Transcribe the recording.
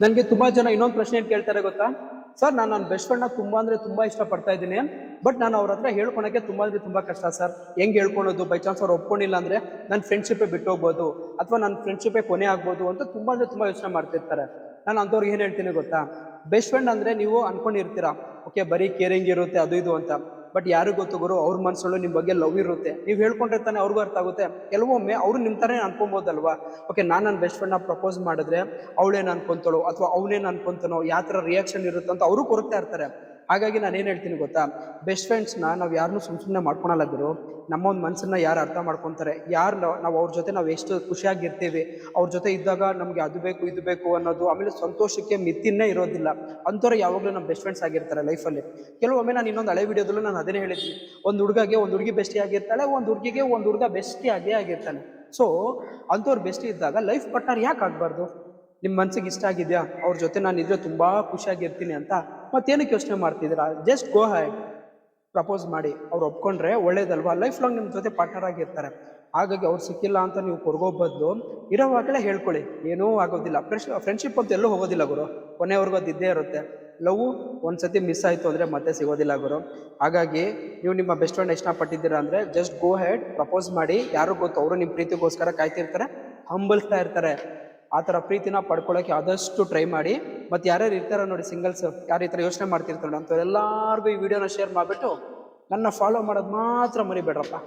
ನನಗೆ ತುಂಬಾ ಜನ ಇನ್ನೊಂದು ಪ್ರಶ್ನೆ ಏನ್ ಕೇಳ್ತಾರೆ ಗೊತ್ತಾ? ಸರ್, ನಾನು ನನ್ನ ಬೆಸ್ಟ್ ಫ್ರೆಂಡ್ನ ತುಂಬಾ ಅಂದ್ರೆ ತುಂಬಾ ಇಷ್ಟಪಡ್ತಾ ಇದ್ದೀನಿ. ಬಟ್ ನಾನು ಅವ್ರ ಹತ್ರ ಹೇಳ್ಕೊಳಕ್ಕೆ ತುಂಬಾ ಅಂದ್ರೆ ತುಂಬಾ ಕಷ್ಟ ಸರ್. ಹೆಂಗ್ ಹೇಳ್ಕೊಳೋದು? ಬೈ ಚಾನ್ಸ್ ಅವ್ರು ಒಪ್ಕೊಂಡಿಲ್ಲ ಅಂದ್ರೆ ನನ್ನ ಫ್ರೆಂಡ್ಶಿಪ್ಪೇ ಬಿಟ್ಟು ಹೋಗ್ಬೋದು, ಅಥವಾ ನನ್ನ ಫ್ರೆಂಡ್ಶಿಪ್ಪೇ ಕೊನೆ ಆಗ್ಬೋದು ಅಂತ ತುಂಬಾ ಅಂದ್ರೆ ತುಂಬಾ ಯೋಚನೆ ಮಾಡ್ತಿರ್ತಾರೆ. ನಾನು ಅಂಥವ್ರಿಗೆ ಏನ್ ಹೇಳ್ತೀನಿ ಗೊತ್ತಾ? ಬೆಸ್ಟ್ ಫ್ರೆಂಡ್ ಅಂದ್ರೆ ನೀವು ಅನ್ಕೊಂಡಿರ್ತೀರಾ, ಓಕೆ ಬರೀ ಕೇರಿಂಗ್ ಇರುತ್ತೆ ಅದು ಇದು ಅಂತ. ಬಟ್ ಯಾರು ಗೊತ್ತು ಗುರು, ಅವ್ರ ಮನಸ್ಸಲ್ಲೂ ನಿಮ್ ಬಗ್ಗೆ ಲವ್ ಇರುತ್ತೆ. ನೀವು ಹೇಳ್ಕೊಂಡಿರ್ತಾನೆ ಅವ್ರಿಗೂ ಅರ್ಥ ಆಗುತ್ತೆ. ಕೆಲವೊಮ್ಮೆ ಅವ್ರು ನಿಮ್ ತರ ಅನ್ಕೊಬೋದಲ್ವಾ? ಓಕೆ, ನಾನು ನನ್ನ ಬೆಸ್ಟ್ ಫ್ರೆಂಡ್ ನ ಪ್ರಪೋಸ್ ಮಾಡಿದ್ರೆ ಅವಳೇನ್ ಅನ್ಕೊಂತಾಳೋ ಅಥವಾ ಅವನೇನ್ ಅನ್ಕೊಂತಾನೋ, ಯಾವ ತರ ರಿಯಾಕ್ಷನ್ ಇರುತ್ತೆ ಅಂತ ಅವರು ಕೊರಗ್ತಾ ಇರ್ತಾರೆ. ಹಾಗಾಗಿ ನಾನು ಏನ್ ಹೇಳ್ತೀನಿ ಗೊತ್ತಾ? ಬೆಸ್ಟ್ ಫ್ರೆಂಡ್ಸ್ ನಾವ್ ಯಾರನ್ನೂ ಸುಮ್ಮನೆ ಮಾಡ್ಕೊಳಲ್ಲ ಗುರು. ನಮ್ಮ ಒಂದು ಮನ್ಸನ್ನ ಯಾರು ಅರ್ಥ ಮಾಡ್ಕೊಂತಾರೆ, ಯಾರು ನಾವು ಅವ್ರ ಜೊತೆ ನಾವು ಎಷ್ಟು ಖುಷಿಯಾಗಿರ್ತೀವಿ, ಅವ್ರ ಜೊತೆ ಇದ್ದಾಗ ನಮ್ಗೆ ಅದು ಬೇಕು ಇದು ಬೇಕು ಅನ್ನೋದು, ಆಮೇಲೆ ಸಂತೋಷಕ್ಕೆ ಮಿತಿನೇ ಇರೋದಿಲ್ಲ. ಅಂಥವ್ರು ಯಾವಾಗಲೂ ನಮ್ಮ ಬೆಸ್ಟ್ ಫ್ರೆಂಡ್ಸ್ ಆಗಿರ್ತಾರೆ ಲೈಫಲ್ಲಿ. ಕೆಲವೊಮ್ಮೆ ನಾನು ಇನ್ನೊಂದು ಹಳೆ ವಿಡಿಯೋದಲ್ಲೂ ನಾನು ಅದನ್ನೇ ಹೇಳಿದ್ದೀನಿ. ಒಂದು ಹುಡುಗಗೆ ಒಂದು ಹುಡುಗಿ ಬೆಸ್ಟಿ ಆಗಿರ್ತಾಳೆ, ಒಂದು ಹುಡುಗಿಗೆ ಒಂದು ಹುಡುಗ ಬೆಸ್ಟಿ ಆಗೇ ಆಗಿರ್ತಾನೆ. ಸೊ ಅಂಥವ್ರು ಬೆಸ್ಟಿ ಇದ್ದಾಗ ಲೈಫ್ ಪಾರ್ಟ್ನರ್ ಯಾಕೆ ಆಗ್ಬಾರ್ದು? ನಿಮ್ಮ ಮನ್ಸಿಗೆ ಇಷ್ಟ ಆಗಿದೆಯಾ ಅವ್ರ ಜೊತೆ ನಾನು ಇದ್ರೆ ತುಂಬಾ ಖುಷಿಯಾಗಿರ್ತೀನಿ ಅಂತ, ಮತ್ತೇನಕ್ಕೆ ಯೋಚನೆ ಮಾಡ್ತಿದ್ದೀರಾ? ಜಸ್ಟ್ ಗೋ ಹ್ಯಾಡ್, ಪ್ರಪೋಸ್ ಮಾಡಿ. ಅವ್ರು ಒಪ್ಕೊಂಡ್ರೆ ಒಳ್ಳೇದಲ್ವಾ? ಲೈಫ್ ಲಾಂಗ್ ನಿಮ್ಮ ಜೊತೆ ಪಾರ್ಟ್ನರ್ ಆಗಿರ್ತಾರೆ. ಹಾಗಾಗಿ ಅವ್ರು ಸಿಕ್ಕಿಲ್ಲ ಅಂತ ನೀವು ಕೊರಗೋ ಬದಲು ಇರೋವಾಗಲೇ ಹೇಳ್ಕೊಳ್ಳಿ, ಏನೂ ಆಗೋದಿಲ್ಲ. ಫ್ರೆಂಡ್ಶಿಪ್ ಅಂತ ಎಲ್ಲೂ ಹೋಗೋದಿಲ್ಲ ಗುರು, ಕೊನೆವರೆಗೂ ಅದು ಇದ್ದೇ ಇರುತ್ತೆ. ಲವ್ ಒಂದ್ಸತಿ ಮಿಸ್ ಆಯ್ತು ಅಂದ್ರೆ ಮತ್ತೆ ಸಿಗೋದಿಲ್ಲ ಗುರು. ಹಾಗಾಗಿ ನೀವು ನಿಮ್ಮ ಬೆಸ್ಟ್ ಫ್ರೆಂಡ್ ಇಷ್ಟಪಟ್ಟಿದ್ದೀರಾ ಅಂದ್ರೆ ಜಸ್ಟ್ ಗೋ ಹೆಡ್, ಪ್ರಪೋಸ್ ಮಾಡಿ. ಯಾರು ಗೊತ್ತು, ಅವರು ನಿಮ್ಮ ಪ್ರೀತಿಗೋಸ್ಕರ ಕಾಯ್ತಿರ್ತಾರೆ, ಹಂಬಲ್ಸ್ತಾ ಇರ್ತಾರೆ. ಆ ಥರ ಪ್ರೀತಿನ ಪಡ್ಕೊಳ್ಳೋಕೆ ಆದಷ್ಟು ಟ್ರೈ ಮಾಡಿ. ಮತ್ತು ಯಾರ್ಯಾರು ಇರ್ತಾರ ನೋಡಿ ಸಿಂಗಲ್ಸ್, ಯಾರು ಈ ಥರ ಯೋಚನೆ ಮಾಡ್ತಿರ್ತಾರೆ ಅಂತ ಎಲ್ಲರಿಗೂ ಈ ವಿಡಿಯೋನ ಶೇರ್ ಮಾಡಿಬಿಟ್ಟು ನನ್ನ ಫಾಲೋ ಮಾಡೋದು ಮಾತ್ರ ಮರಿಬೇಡ್ರಪ್ಪ.